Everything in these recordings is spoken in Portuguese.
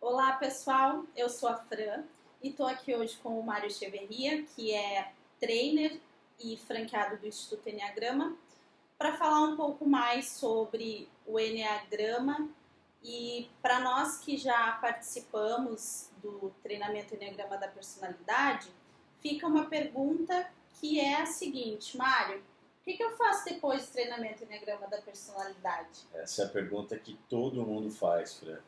Olá pessoal, eu sou a Fran e estou aqui hoje com o Mário Echeverria, que é trainer e franqueado do Instituto Enneagrama, para falar um pouco mais sobre o Enneagrama e para nós que já participamos do treinamento Enneagrama da Personalidade, fica uma pergunta que é a seguinte: Mário, o que eu faço depois do treinamento Enneagrama da Personalidade? Essa é a pergunta que todo mundo faz, Fran.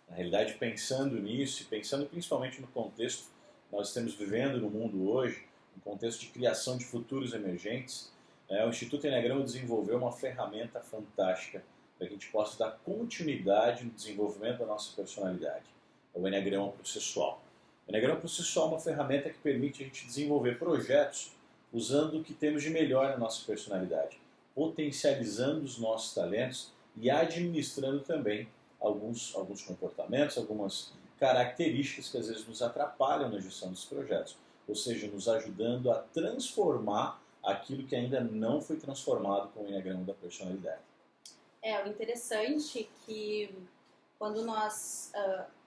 Na realidade, pensando nisso e pensando principalmente no contexto que nós estamos vivendo no mundo hoje, um contexto de criação de futuros emergentes, o Instituto Enneagrama desenvolveu uma ferramenta fantástica para que a gente possa dar continuidade no desenvolvimento da nossa personalidade. É o Enneagrama Processual. O Enneagrama Processual é uma ferramenta que permite a gente desenvolver projetos usando o que temos de melhor na nossa personalidade, potencializando os nossos talentos e administrando também alguns comportamentos, algumas características que às vezes nos atrapalham na gestão dos projetos, ou seja, nos ajudando a transformar aquilo que ainda não foi transformado com o Enneagrama da Personalidade. O interessante é que quando nós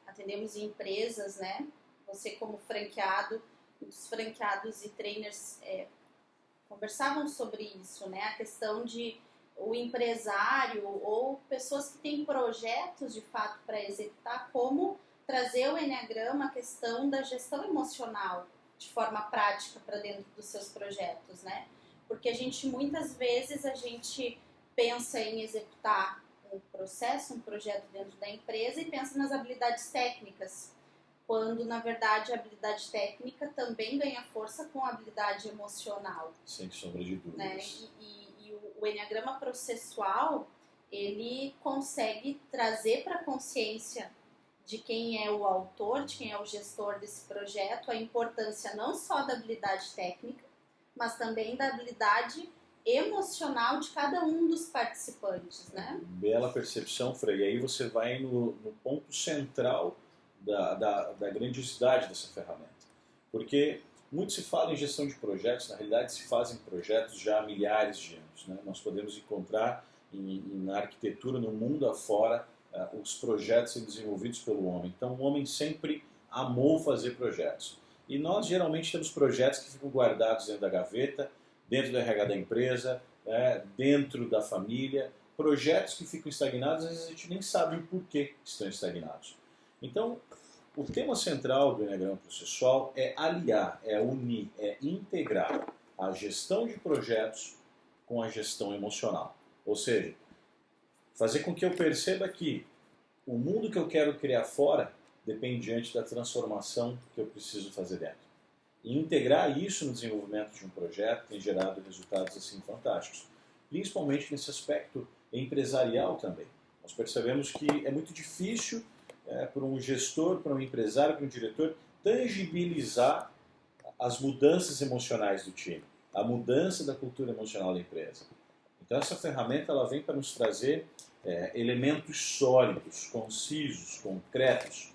atendemos em empresas, né, você como franqueado, os franqueados e trainers conversavam sobre isso, né, a questão de o empresário ou pessoas que têm projetos de fato para executar, como trazer o Enneagrama, a questão da gestão emocional de forma prática para dentro dos seus projetos, né? Porque muitas vezes a gente pensa em executar um processo, um projeto dentro da empresa e pensa nas habilidades técnicas, quando na verdade a habilidade técnica também ganha força com a habilidade emocional. Sem sombra de dúvidas. Né? E o Enneagrama Processual, ele consegue trazer para a consciência de quem é o autor, de quem é o gestor desse projeto, a importância não só da habilidade técnica, mas também da habilidade emocional de cada um dos participantes, né? Bela percepção, Frei. E aí você vai no ponto central da grandiosidade dessa ferramenta. Porque muito se fala em gestão de projetos, na realidade se fazem projetos já há milhares de anos. Né? Nós podemos encontrar na arquitetura, no mundo afora, os projetos sendo desenvolvidos pelo homem. Então o homem sempre amou fazer projetos. E nós geralmente temos projetos que ficam guardados dentro da gaveta, dentro do RH da empresa, dentro da família, projetos que ficam estagnados, às vezes a gente nem sabe o porquê estão estagnados. Então, o tema central do Enneagrama Processual é aliar, é unir, é integrar a gestão de projetos com a gestão emocional. Ou seja, fazer com que eu perceba que o mundo que eu quero criar fora depende diante da transformação que eu preciso fazer dentro. E integrar isso no desenvolvimento de um projeto tem gerado resultados assim fantásticos. Principalmente nesse aspecto empresarial também. Nós percebemos que é muito difícil para um gestor, para um empresário, para um diretor, tangibilizar as mudanças emocionais do time, a mudança da cultura emocional da empresa. Então essa ferramenta ela vem para nos trazer elementos sólidos, concisos, concretos,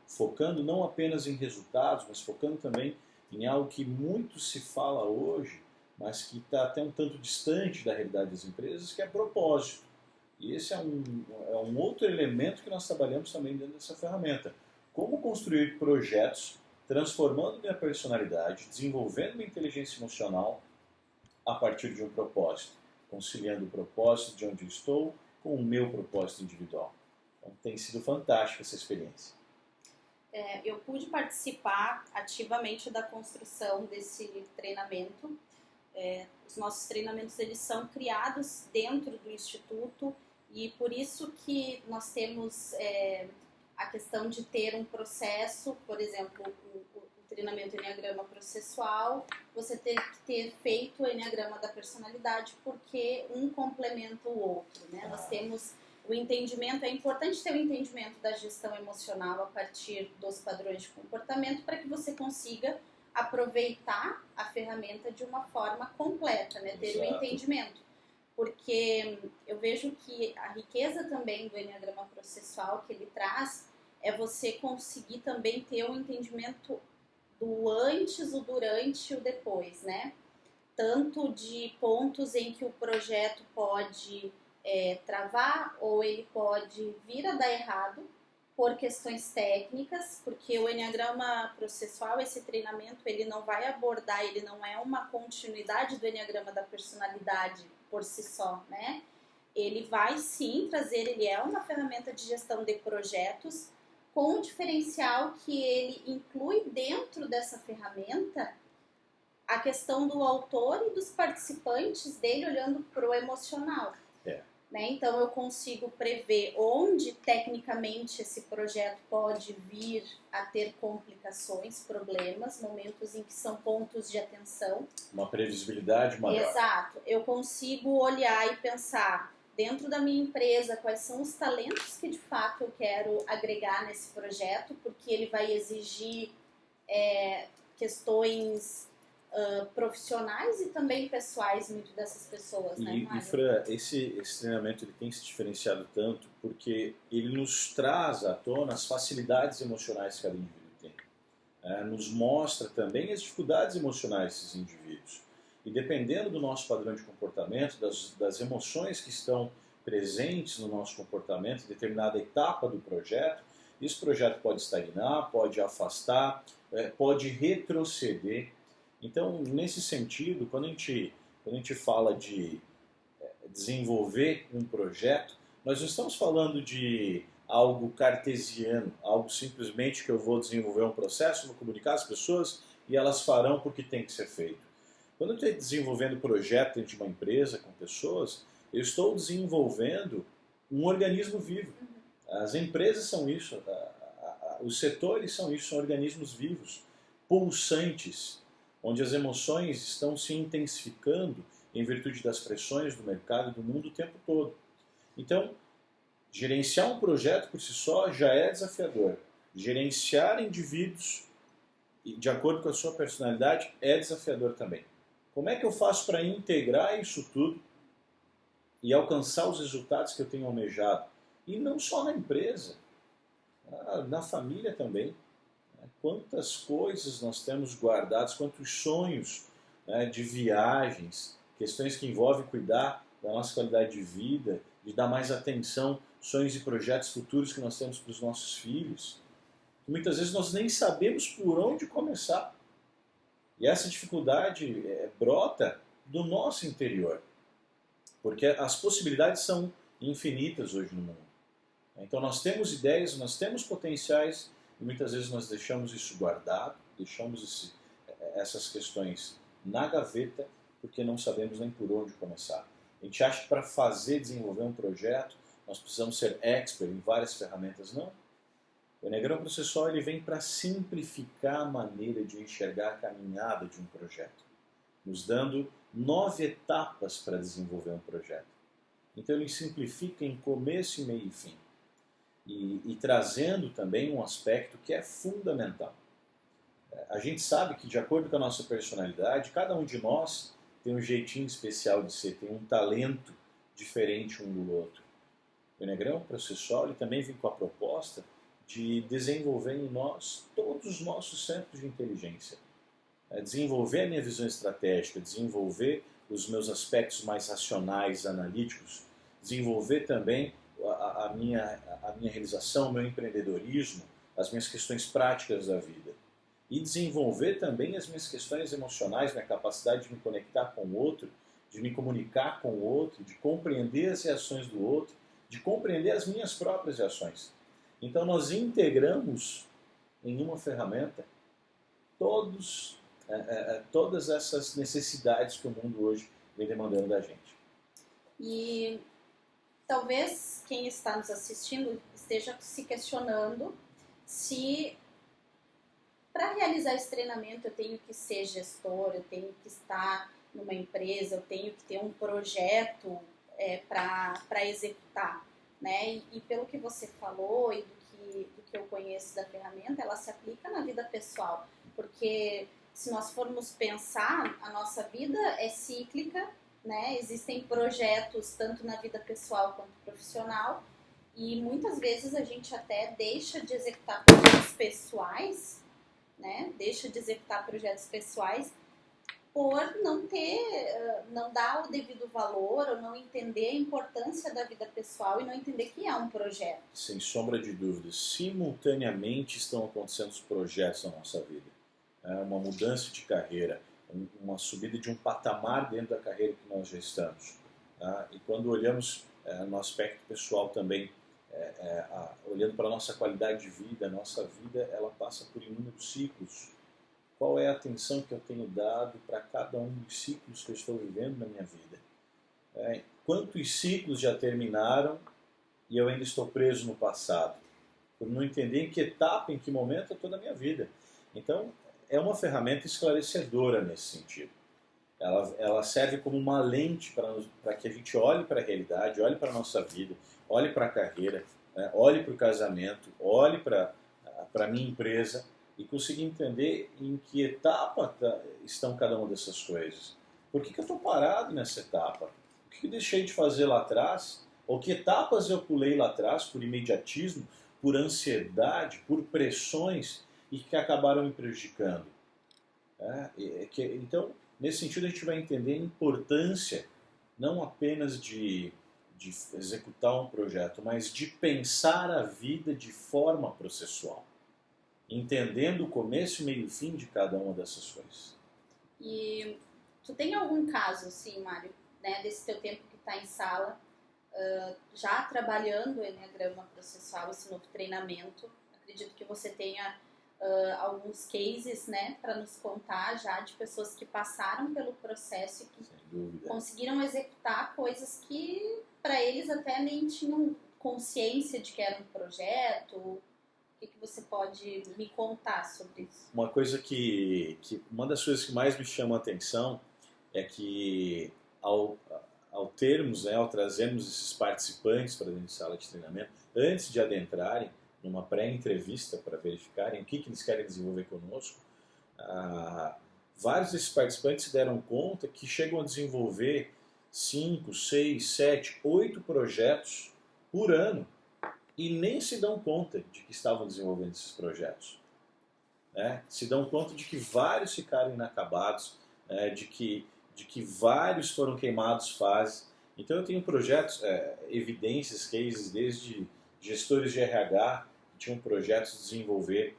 focando não apenas em resultados, mas focando também em algo que muito se fala hoje, mas que está até um tanto distante da realidade das empresas, que é propósito. E esse é um outro elemento que nós trabalhamos também dentro dessa ferramenta. Como construir projetos transformando minha personalidade, desenvolvendo minha inteligência emocional a partir de um propósito, conciliando o propósito de onde eu estou com o meu propósito individual. Então tem sido fantástica essa experiência. Eu pude participar ativamente da construção desse treinamento. Os nossos treinamentos eles são criados dentro do Instituto e por isso que nós temos a questão de ter um processo, por exemplo, o treinamento Enneagrama Processual, você ter que ter feito o Enneagrama da Personalidade porque um complementa o outro, né? Nós temos o entendimento, é importante ter o entendimento da gestão emocional a partir dos padrões de comportamento para que você consiga aproveitar a ferramenta de uma forma completa, né? Ter o entendimento. Porque eu vejo que a riqueza também do Enneagrama Processual que ele traz é você conseguir também ter um entendimento do antes, o durante e o depois, né? Tanto de pontos em que o projeto pode travar ou ele pode vir a dar errado, por questões técnicas, porque o Enneagrama processual, esse treinamento, ele não vai abordar, ele não é uma continuidade do Enneagrama da personalidade por si só, né? Ele vai sim trazer, ele é uma ferramenta de gestão de projetos, com o diferencial que ele inclui dentro dessa ferramenta a questão do autor e dos participantes dele olhando para o emocional. Né? Então eu consigo prever onde tecnicamente esse projeto pode vir a ter complicações, problemas, momentos em que são pontos de atenção. Uma previsibilidade maior. Exato. Eu consigo olhar e pensar dentro da minha empresa quais são os talentos que de fato eu quero agregar nesse projeto, porque ele vai exigir questões profissionais e também pessoais muito dessas pessoas, né, Mário? E Fran, esse treinamento ele tem se diferenciado tanto porque ele nos traz à tona as facilidades emocionais que cada indivíduo tem. Nos mostra também as dificuldades emocionais desses indivíduos. E dependendo do nosso padrão de comportamento, das emoções que estão presentes no nosso comportamento em determinada etapa do projeto, esse projeto pode estagnar, pode afastar, pode retroceder. Então, nesse sentido, quando a gente fala de desenvolver um projeto, nós não estamos falando de algo cartesiano, algo simplesmente que eu vou desenvolver um processo, vou comunicar às pessoas e elas farão porque tem que ser feito. Quando eu estou desenvolvendo projeto dentro de uma empresa com pessoas, eu estou desenvolvendo um organismo vivo. As empresas são isso, os setores são isso, são organismos vivos, pulsantes, onde as emoções estão se intensificando em virtude das pressões do mercado e do mundo o tempo todo. Então, gerenciar um projeto por si só já é desafiador. Gerenciar indivíduos de acordo com a sua personalidade é desafiador também. Como é que eu faço para integrar isso tudo e alcançar os resultados que eu tenho almejado? E não só na empresa, na família também. Quantas coisas nós temos guardadas, quantos sonhos, né, de viagens, questões que envolvem cuidar da nossa qualidade de vida, de dar mais atenção, sonhos e projetos futuros que nós temos para os nossos filhos. Muitas vezes nós nem sabemos por onde começar. E essa dificuldade brota do nosso interior, porque as possibilidades são infinitas hoje no mundo. Então nós temos ideias, nós temos potenciais, e muitas vezes nós deixamos isso guardado, deixamos essas questões na gaveta, porque não sabemos nem por onde começar. A gente acha que para desenvolver um projeto, nós precisamos ser expert em várias ferramentas. Não. O Enneagrama processual ele vem para simplificar a maneira de enxergar a caminhada de um projeto, nos dando 9 etapas para desenvolver um projeto. Então ele simplifica em começo, meio e fim. E trazendo também um aspecto que é fundamental. A gente sabe que, de acordo com a nossa personalidade, cada um de nós tem um jeitinho especial de ser, tem um talento diferente um do outro. O Enneagrama processual ele também vem com a proposta de desenvolver em nós todos os nossos centros de inteligência. Desenvolver a minha visão estratégica, desenvolver os meus aspectos mais racionais, analíticos, desenvolver também a minha realização, o meu empreendedorismo, as minhas questões práticas da vida. E desenvolver também as minhas questões emocionais, minha capacidade de me conectar com o outro, de me comunicar com o outro, de compreender as reações do outro, de compreender as minhas próprias reações. Então nós integramos em uma ferramenta todas essas necessidades que o mundo hoje vem demandando da gente. E talvez quem está nos assistindo esteja se questionando se para realizar esse treinamento eu tenho que ser gestor, eu tenho que estar numa empresa, eu tenho que ter um projeto para executar, né? E pelo que você falou e do que eu conheço da ferramenta, ela se aplica na vida pessoal, porque se nós formos pensar, a nossa vida é cíclica, né? Existem projetos tanto na vida pessoal quanto profissional e muitas vezes a gente até deixa de executar projetos pessoais, né? Deixa de executar projetos pessoais por não dar o devido valor ou não entender a importância da vida pessoal e não entender que é um projeto. Sem sombra de dúvidas, simultaneamente estão acontecendo os projetos na nossa vida. Uma mudança de carreira, uma subida de um patamar dentro da carreira que nós já estamos. E quando olhamos no aspecto pessoal também, olhando para a nossa qualidade de vida, a nossa vida ela passa por inúmeros ciclos. Qual é a atenção que eu tenho dado para cada um dos ciclos que eu estou vivendo na minha vida? Quantos ciclos já terminaram e eu ainda estou preso no passado? Por não entender em que etapa, em que momento eu estou na minha vida. Então, é uma ferramenta esclarecedora nesse sentido. Ela serve como uma lente para que a gente olhe para a realidade, olhe para a nossa vida, olhe para a carreira, né? Olhe para o casamento, olhe para a minha empresa e consiga entender em que etapa estão cada uma dessas coisas. Por que eu estou parado nessa etapa? O que eu deixei de fazer lá atrás? Ou que etapas eu pulei lá atrás por imediatismo, por ansiedade, por pressões e que acabaram me prejudicando? Então, nesse sentido, a gente vai entender a importância não apenas de executar um projeto, mas de pensar a vida de forma processual, entendendo o começo, meio e fim de cada uma dessas coisas. E tu tem algum caso, assim, Mário, né, desse teu tempo que está em sala, já trabalhando o Enneagrama Processual, esse novo treinamento? Acredito que você tenha alguns cases, né, para nos contar já de pessoas que passaram pelo processo e que conseguiram executar coisas que para eles até nem tinham consciência de que era um projeto. O que você pode me contar sobre isso? Uma coisa uma das coisas que mais me chama a atenção é que ao termos, né, ao trazermos esses participantes para dentro de sala de treinamento, antes de adentrarem numa pré-entrevista para verificarem o que eles querem desenvolver conosco, vários desses participantes se deram conta que chegam a desenvolver 5, 6, 7, 8 projetos por ano e nem se dão conta de que estavam desenvolvendo esses projetos. Se dão conta de que vários ficaram inacabados, de que vários foram queimados fases. Então eu tenho projetos, evidências, cases, desde gestores de RH que tinham projetos de desenvolver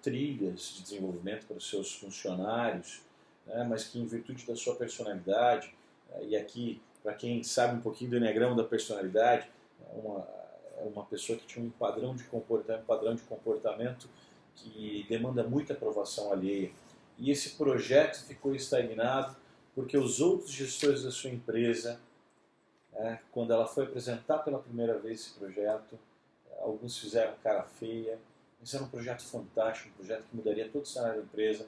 trilhas de desenvolvimento para os seus funcionários, mas que em virtude da sua personalidade, e aqui, para quem sabe um pouquinho do Enneagrama da personalidade, uma pessoa que tinha um padrão de comportamento que demanda muita aprovação alheia. E esse projeto ficou estagnado porque os outros gestores da sua empresa, quando ela foi apresentar pela primeira vez esse projeto, alguns fizeram cara feia. Esse era um projeto fantástico, um projeto que mudaria todo o cenário da empresa.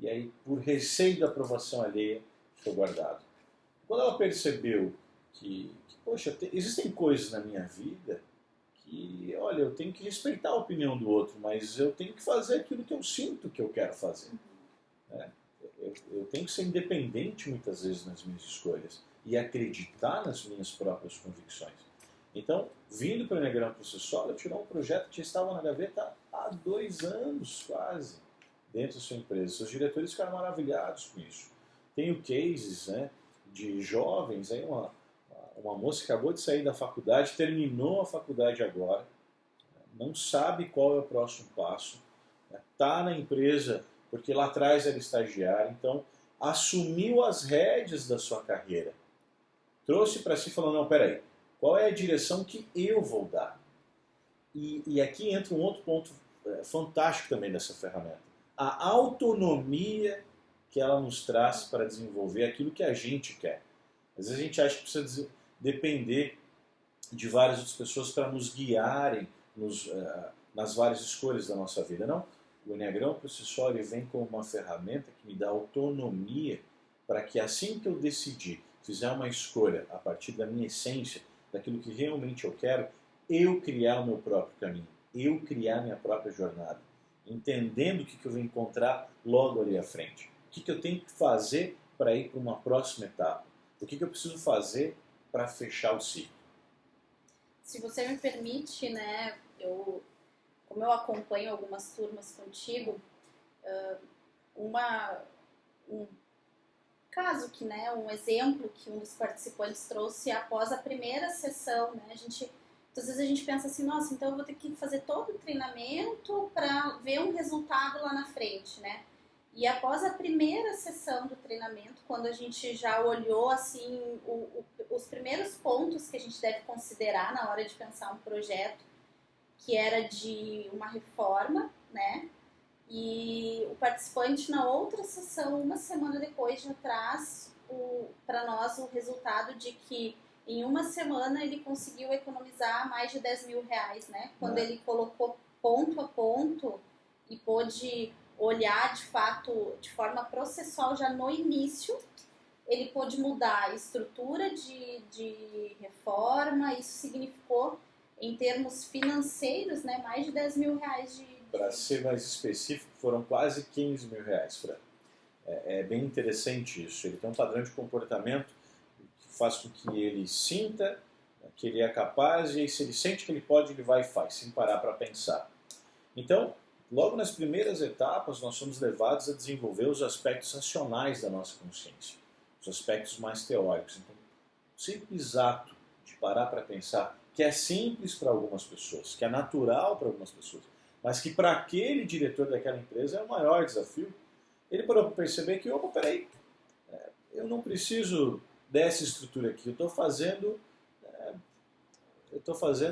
E aí, por receio da aprovação alheia, ficou guardado. Quando ela percebeu que poxa, existem coisas na minha vida que, olha, eu tenho que respeitar a opinião do outro, mas eu tenho que fazer aquilo que eu sinto que eu quero fazer. Eu tenho que ser independente muitas vezes nas minhas escolhas e acreditar nas minhas próprias convicções. Então, vindo para o Enneagrama Processual, eu tirei um projeto que já estava na gaveta há 2 anos quase, dentro da sua empresa. Seus diretores ficaram maravilhados com isso. Tenho cases, né, de jovens, aí uma moça que acabou de sair da faculdade, terminou a faculdade agora, não sabe qual é o próximo passo, está na empresa porque lá atrás era estagiária, então assumiu as rédeas da sua carreira, trouxe para si e falou, não, peraí, qual é a direção que eu vou dar? E aqui entra um outro ponto fantástico também dessa ferramenta, a autonomia que ela nos traz para desenvolver aquilo que a gente quer. Às vezes a gente acha que precisa depender de várias outras pessoas para nos guiarem nas várias escolhas da nossa vida. Não, o Enneagrama Processual vem como uma ferramenta que me dá autonomia para que assim que eu decidir, fizer uma escolha a partir da minha essência, daquilo que realmente eu quero, eu criar o meu próprio caminho, eu criar minha própria jornada, entendendo o que eu vou encontrar logo ali à frente. O que eu tenho que fazer para ir para uma próxima etapa? O que eu preciso fazer para fechar o ciclo? Se você me permite, né, como eu acompanho algumas turmas contigo, caso que, né, um exemplo que um dos participantes trouxe após a primeira sessão, né, muitas vezes a gente pensa assim, nossa, então eu vou ter que fazer todo o treinamento para ver um resultado lá na frente, né? E após a primeira sessão do treinamento, quando a gente já olhou assim os primeiros pontos que a gente deve considerar na hora de pensar um projeto, que era de uma reforma, né? E o participante na outra sessão, uma semana depois, já traz para nós o resultado de que em uma semana ele conseguiu economizar mais de 10 mil reais, né? Quando ele colocou ponto a ponto e pôde olhar de fato de forma processual já no início, ele pôde mudar a estrutura de reforma. Isso significou, em termos financeiros, né, mais de 10 mil reais de... Para ser mais específico, foram quase 15 mil reais, Fran. É bem interessante isso. Ele tem um padrão de comportamento que faz com que ele sinta que ele é capaz, e aí, se ele sente que ele pode, ele vai e faz, sem parar para pensar. Então, logo nas primeiras etapas, nós somos levados a desenvolver os aspectos racionais da nossa consciência, os aspectos mais teóricos. Então, o simples ato de parar para pensar, que é simples para algumas pessoas, que é natural para algumas pessoas, mas que para aquele diretor daquela empresa é o maior desafio, ele parou para perceber que, opa, peraí, eu não preciso dessa estrutura aqui, eu estou fazendo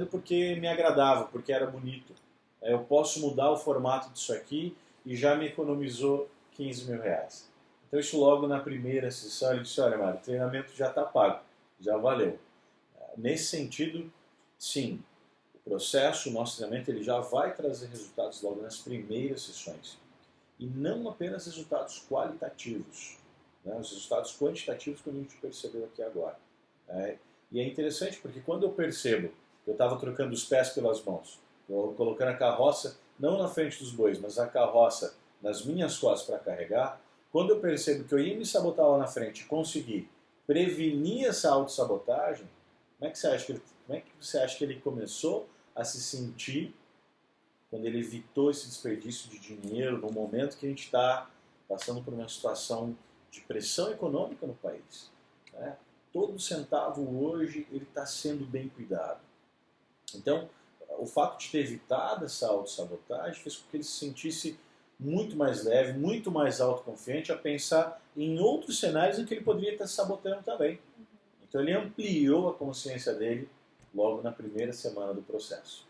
porque me agradava, porque era bonito. Eu posso mudar o formato disso aqui e já me economizou 15 mil reais. Então isso logo na primeira sessão ele disse, olha, Mário, o treinamento já está pago, já valeu. Nesse sentido, sim, o processo, o nosso treinamento, ele já vai trazer resultados logo nas primeiras sessões. E não apenas resultados qualitativos, né? Os resultados quantitativos que a gente percebeu aqui agora. E é interessante porque quando eu percebo que eu estava trocando os pés pelas mãos, colocando a carroça não na frente dos bois, mas a carroça nas minhas costas para carregar, quando eu percebo que eu ia me sabotar lá na frente e conseguir prevenir essa autossabotagem, como é que você acha que ele começou a se sentir quando ele evitou esse desperdício de dinheiro no momento que a gente está passando por uma situação de pressão econômica no país, né? Todo centavo hoje ele está sendo bem cuidado. Então, o fato de ter evitado essa autossabotagem fez com que ele se sentisse muito mais leve, muito mais autoconfiante a pensar em outros cenários em que ele poderia estar se sabotando também. Então ele ampliou a consciência dele logo na primeira semana do processo.